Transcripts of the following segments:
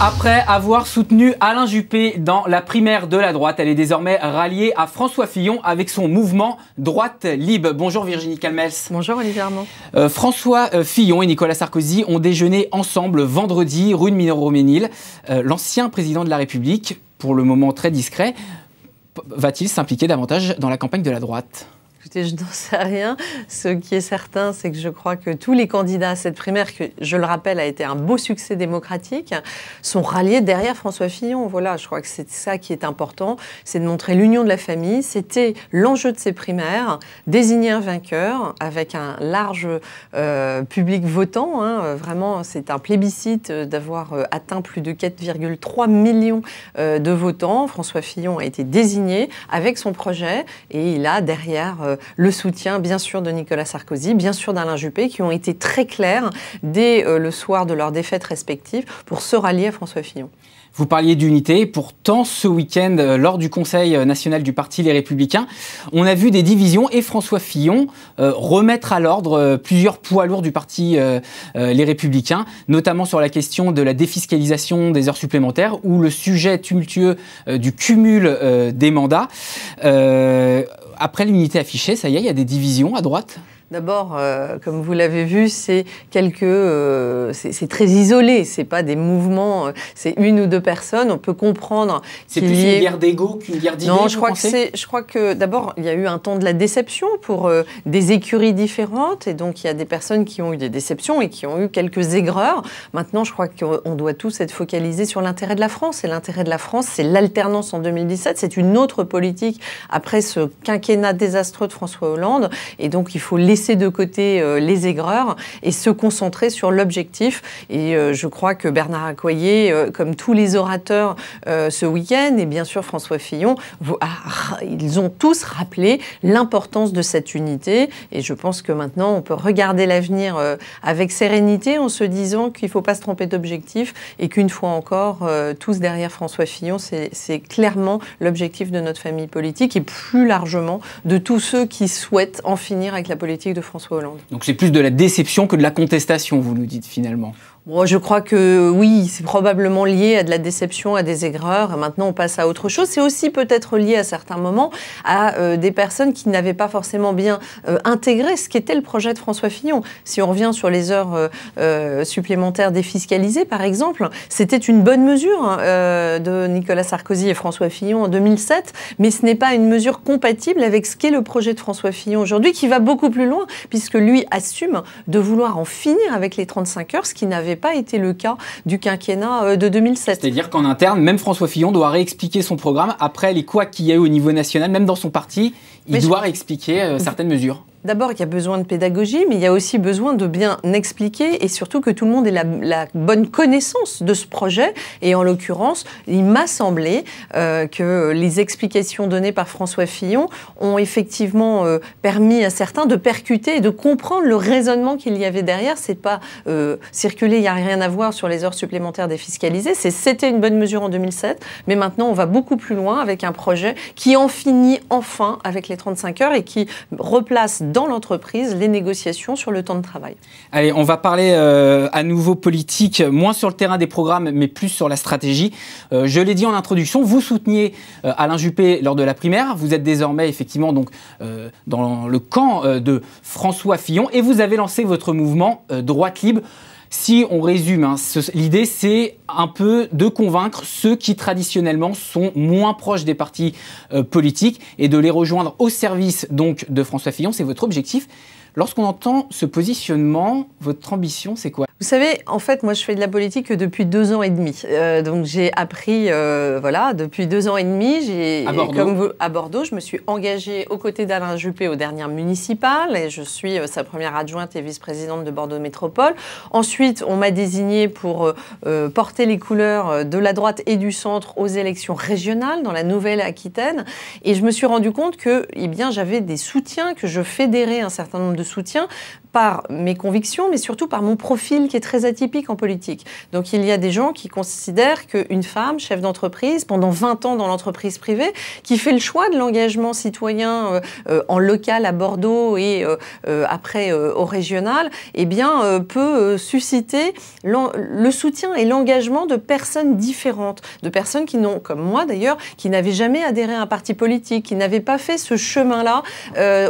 Après avoir soutenu Alain Juppé dans la primaire de la droite, elle est désormais ralliée à François Fillon avec son mouvement Droite Libre. Bonjour Virginie Calmels. Bonjour Olivier Armand. François Fillon et Nicolas Sarkozy ont déjeuné ensemble vendredi rue de Miromesnil. L'ancien président de la République, pour le moment très discret, va-t-il s'impliquer davantage dans la campagne de la droite ? Écoutez, je n'en sais rien. Ce qui est certain, c'est que je crois que tous les candidats à cette primaire, que je le rappelle, a été un beau succès démocratique, sont ralliés derrière François Fillon. Voilà, je crois que c'est ça qui est important, c'est de montrer l'union de la famille. C'était l'enjeu de ces primaires, désigner un vainqueur avec un large public votant. Vraiment, c'est un plébiscite d'avoir atteint plus de 4,3 millions de votants. François Fillon a été désigné avec son projet et il a derrière le soutien, bien sûr, de Nicolas Sarkozy, bien sûr d'Alain Juppé, qui ont été très clairs dès le soir de leurs défaites respectives pour se rallier à François Fillon. Vous parliez d'unité, pourtant ce week-end, lors du Conseil national du Parti Les Républicains, on a vu des divisions et François Fillon remettre à l'ordre plusieurs poids lourds du Parti Les Républicains, notamment sur la question de la défiscalisation des heures supplémentaires ou le sujet tumultueux du cumul des mandats. Après l'unité affichée, ça y est, il y a des divisions à droite ? D'abord, comme vous l'avez vu, c'est très isolé. C'est pas des mouvements, c'est une ou deux personnes. On peut comprendre. C'est plus une guerre d'ego qu'une guerre d'idées. Non, je crois que d'abord il y a eu un temps de la déception pour des écuries différentes, et donc il y a des personnes qui ont eu des déceptions et qui ont eu quelques aigreurs. Maintenant, je crois qu'on doit tous être focalisés sur l'intérêt de la France. Et l'intérêt de la France, c'est l'alternance en 2017. C'est une autre politique après ce quinquennat désastreux de François Hollande. Et donc il faut laisser de côté les aigreurs et se concentrer sur l'objectif. Et je crois que Bernard Accoyer, comme tous les orateurs ce week-end, et bien sûr François Fillon, ils ont tous rappelé l'importance de cette unité. Et je pense que maintenant, on peut regarder l'avenir avec sérénité en se disant qu'il ne faut pas se tromper d'objectif et qu'une fois encore, tous derrière François Fillon, c'est clairement l'objectif de notre famille politique et plus largement de tous ceux qui souhaitent en finir avec la politique de François Hollande. Donc c'est plus de la déception que de la contestation, vous nous dites finalement. Bon, je crois que oui, c'est probablement lié à de la déception, à des aigreurs. Maintenant, on passe à autre chose. C'est aussi peut-être lié à certains moments à des personnes qui n'avaient pas forcément bien intégré ce qu'était le projet de François Fillon. Si on revient sur les heures supplémentaires défiscalisées, par exemple, c'était une bonne mesure de Nicolas Sarkozy et François Fillon en 2007, mais ce n'est pas une mesure compatible avec ce qu'est le projet de François Fillon aujourd'hui, qui va beaucoup plus loin, puisque lui assume de vouloir en finir avec les 35 heures, ce qui n'avait pas été le cas du quinquennat de 2007. C'est-à-dire qu'en interne, même François Fillon doit réexpliquer son programme après les couacs qu'il y a eu au niveau national, même dans son parti, il doit réexpliquer certaines mesures. D'abord, il y a besoin de pédagogie, mais il y a aussi besoin de bien expliquer et surtout que tout le monde ait la bonne connaissance de ce projet. Et en l'occurrence, il m'a semblé que les explications données par François Fillon ont effectivement permis à certains de percuter et de comprendre le raisonnement qu'il y avait derrière. C'est pas circuler, il n'y a rien à voir sur les heures supplémentaires défiscalisées. C'était une bonne mesure en 2007, mais maintenant on va beaucoup plus loin avec un projet qui en finit enfin avec les 35 heures et qui replace dans l'entreprise les négociations sur le temps de travail. Allez, on va parler à nouveau politique, moins sur le terrain des programmes, mais plus sur la stratégie. Je l'ai dit en introduction, vous souteniez Alain Juppé lors de la primaire. Vous êtes désormais effectivement donc, dans le camp de François Fillon et vous avez lancé votre mouvement Droite Libre. Si on résume, l'idée c'est un peu de convaincre ceux qui traditionnellement sont moins proches des partis politiques et de les rejoindre au service donc de François Fillon, c'est votre objectif. Lorsqu'on entend ce positionnement, votre ambition, c'est quoi ? Vous savez, en fait, moi, je fais de la politique depuis 2 ans et demi. Donc, j'ai appris, voilà, depuis 2 ans et demi. À Bordeaux, je me suis engagée aux côtés d'Alain Juppé aux dernières municipales et je suis sa première adjointe et vice-présidente de Bordeaux Métropole. Ensuite, on m'a désignée pour porter les couleurs de la droite et du centre aux élections régionales dans la Nouvelle-Aquitaine. Et je me suis rendu compte que, eh bien, j'avais des soutiens, que je fédérais un certain nombre de de soutien par mes convictions, mais surtout par mon profil qui est très atypique en politique. Donc il y a des gens qui considèrent qu'une femme, chef d'entreprise, pendant 20 ans dans l'entreprise privée, qui fait le choix de l'engagement citoyen en local à Bordeaux et après au régional, eh bien, peut susciter le soutien et l'engagement de personnes différentes, de personnes qui n'ont, comme moi d'ailleurs, qui n'avaient jamais adhéré à un parti politique, qui n'avaient pas fait ce chemin-là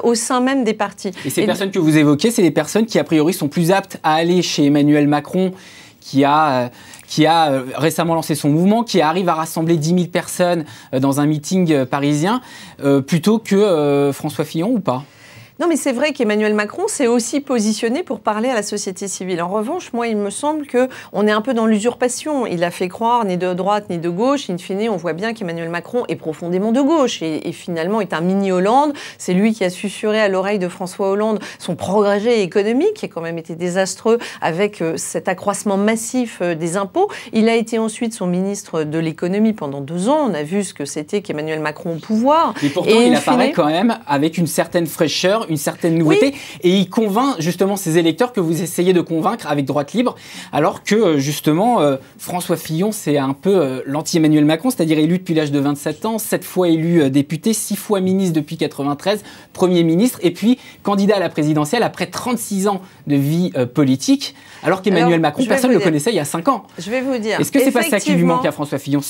au sein même des partis. Et ces personnes que vous évoquez, c'est des personnes qui, a priori, sont plus aptes à aller chez Emmanuel Macron, qui a récemment lancé son mouvement, qui arrive à rassembler 10 000 personnes dans un meeting parisien, plutôt que François Fillon, ou pas ? Non, mais c'est vrai qu'Emmanuel Macron s'est aussi positionné pour parler à la société civile. En revanche, moi, il me semble qu'on est un peu dans l'usurpation. Il a fait croire ni de droite ni de gauche. In fine, on voit bien qu'Emmanuel Macron est profondément de gauche et finalement est un mini-Hollande. C'est lui qui a susurré à l'oreille de François Hollande son progrès économique, qui a quand même été désastreux avec cet accroissement massif des impôts. Il a été ensuite son ministre de l'économie pendant 2 ans. On a vu ce que c'était qu'Emmanuel Macron au pouvoir. Et pourtant, il apparaît quand même avec une certaine fraîcheur, une certaine nouveauté, oui. Et il convainc justement ces électeurs que vous essayez de convaincre avec Droite Libre, alors que justement François Fillon, c'est un peu l'anti-Emmanuel Macron, c'est-à-dire élu depuis l'âge de 27 ans, 7 fois élu député, 6 fois ministre depuis 93, Premier ministre, et puis candidat à la présidentielle après 36 ans de vie politique, alors qu'Emmanuel Macron, personne ne le connaissait il y a 5 ans. Je vais vous dire. Est-ce que c'est pas ça qui lui manque à François Fillon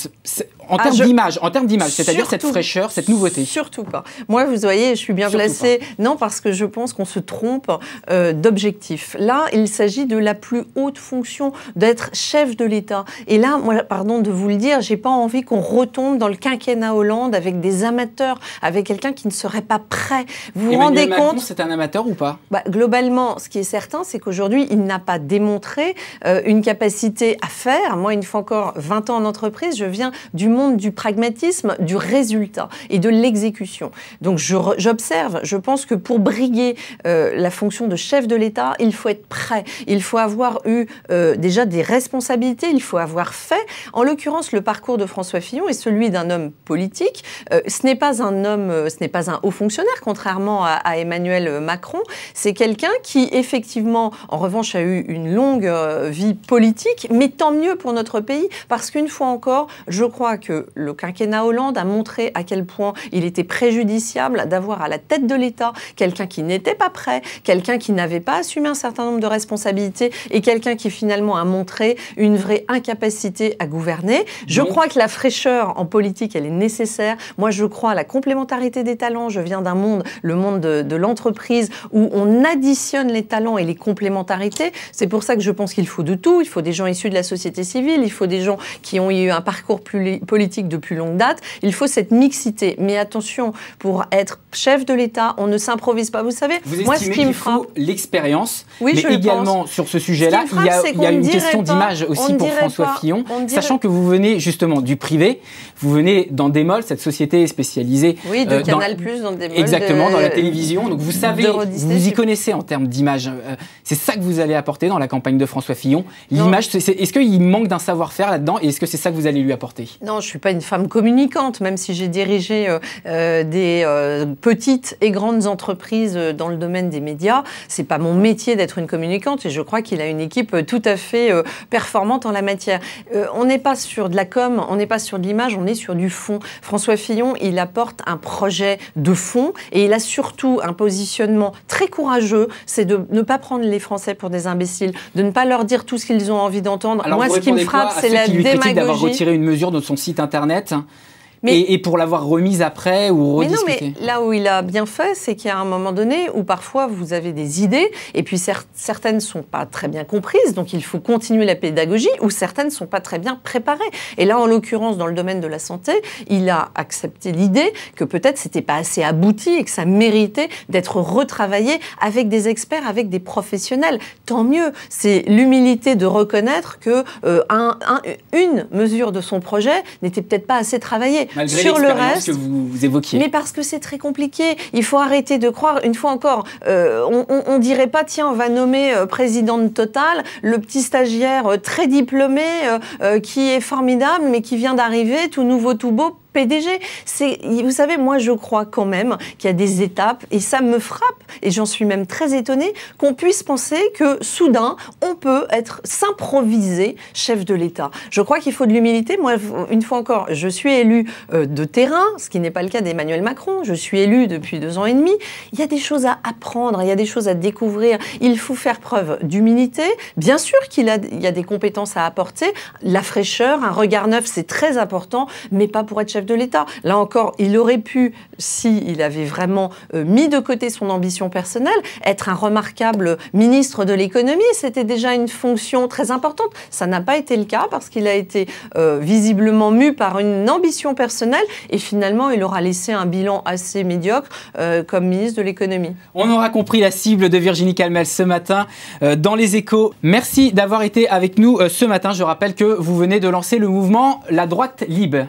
en termes d'image, c'est-à-dire cette fraîcheur, cette nouveauté? Surtout pas. Moi, vous voyez, je suis bien placée. Non, parce que je pense qu'on se trompe d'objectif. Là, il s'agit de la plus haute fonction, d'être chef de l'État. Et là, moi, pardon de vous le dire, j'ai pas envie qu'on retombe dans le quinquennat Hollande avec des amateurs, avec quelqu'un qui ne serait pas prêt. Vous vous rendez compte? C'est un amateur ou pas? Globalement, ce qui est certain, c'est qu'aujourd'hui, il n'a pas démontré une capacité à faire. Moi, une fois encore, 20 ans en entreprise, je viens du monde du pragmatisme, du résultat et de l'exécution. Donc, j'observe, je pense que pour briguer la fonction de chef de l'État, il faut être prêt. Il faut avoir eu déjà des responsabilités, il faut avoir fait. En l'occurrence, le parcours de François Fillon est celui d'un homme politique. Ce n'est pas un homme, ce n'est pas un haut fonctionnaire, contrairement à Emmanuel Macron. C'est quelqu'un qui, effectivement, en revanche, a eu une longue vie politique, mais tant mieux pour notre pays, parce qu'une fois encore, je crois que le quinquennat Hollande a montré à quel point il était préjudiciable d'avoir à la tête de l'État quelqu'un qui n'était pas prêt, quelqu'un qui n'avait pas assumé un certain nombre de responsabilités et quelqu'un qui finalement a montré une vraie incapacité à gouverner. Je crois que la fraîcheur en politique, elle est nécessaire. Moi, je crois à la complémentarité des talents. Je viens d'un monde, le monde de l'entreprise, où on additionne les talents et les complémentarités. C'est pour ça que je pense qu'il faut de tout. Il faut des gens issus de la société civile, il faut des gens qui ont eu un parcours politique de plus longue date. Il faut cette mixité. Mais attention, pour être chef de l'État, on ne s'improvise pas. Vous savez, moi, ce qui me frappe, l'expérience, oui, mais également sur ce sujet-là, il y a une question d'image aussi pour François Fillon, sachant que vous venez justement du privé, vous venez d'Endemol, cette société spécialisée de Canal+, d'Endemol, exactement, dans la télévision. Donc vous savez, vous y connaissez en termes d'image. C'est ça que vous allez apporter dans la campagne de François Fillon. L'image, est-ce qu'il manque d'un savoir-faire là-dedans, et est-ce que c'est ça que vous allez lui apporter? Non, je suis pas une femme communicante, même si j'ai dirigé des petites et grandes entreprises dans le domaine des médias. C'est pas mon métier d'être une communicante, et je crois qu'il a une équipe tout à fait performante en la matière. On n'est pas sur de la com, on n'est pas sur de l'image, on est sur du fond. François Fillon, il apporte un projet de fond, et il a surtout un positionnement très courageux, c'est de ne pas prendre les Français pour des imbéciles, de ne pas leur dire tout ce qu'ils ont envie d'entendre. Alors, moi, ce qui me frappe, c'est la démagogie. D'avoir retiré une mesure de son site internet. Et pour l'avoir remise après ou rediscutée. Mais non, mais là où il a bien fait, c'est qu'il y a un moment donné où parfois vous avez des idées et puis certaines ne sont pas très bien comprises, donc il faut continuer la pédagogie, ou certaines ne sont pas très bien préparées. Et là, en l'occurrence, dans le domaine de la santé, il a accepté l'idée que peut-être c'était pas assez abouti et que ça méritait d'être retravaillé avec des experts, avec des professionnels. Tant mieux. C'est l'humilité de reconnaître que une mesure de son projet n'était peut-être pas assez travaillée. Malgré sur le reste que vous évoquiez. Mais parce que c'est très compliqué. Il faut arrêter de croire, une fois encore, on dirait pas, tiens, on va nommer président de Total le petit stagiaire très diplômé qui est formidable, mais qui vient d'arriver, tout nouveau, tout beau, PDG. Vous savez, moi, je crois quand même qu'il y a des étapes, et ça me frappe, et j'en suis même très étonnée, qu'on puisse penser que, soudain, on peut s'improviser chef de l'État. Je crois qu'il faut de l'humilité. Moi, une fois encore, je suis élue de terrain, ce qui n'est pas le cas d'Emmanuel Macron. Je suis élue depuis 2 ans et demi. Il y a des choses à apprendre, il y a des choses à découvrir. Il faut faire preuve d'humilité. Bien sûr qu'il y a des compétences à apporter. La fraîcheur, un regard neuf, c'est très important, mais pas pour être chef de l'État. Là encore, il aurait pu, s'il avait vraiment mis de côté son ambition personnelle, être un remarquable ministre de l'économie. C'était déjà une fonction très importante. Ça n'a pas été le cas parce qu'il a été visiblement mu par une ambition personnelle et finalement, il aura laissé un bilan assez médiocre comme ministre de l'économie. On aura compris la cible de Virginie Calmel ce matin dans Les Échos. Merci d'avoir été avec nous ce matin. Je rappelle que vous venez de lancer le mouvement La Droite Libre.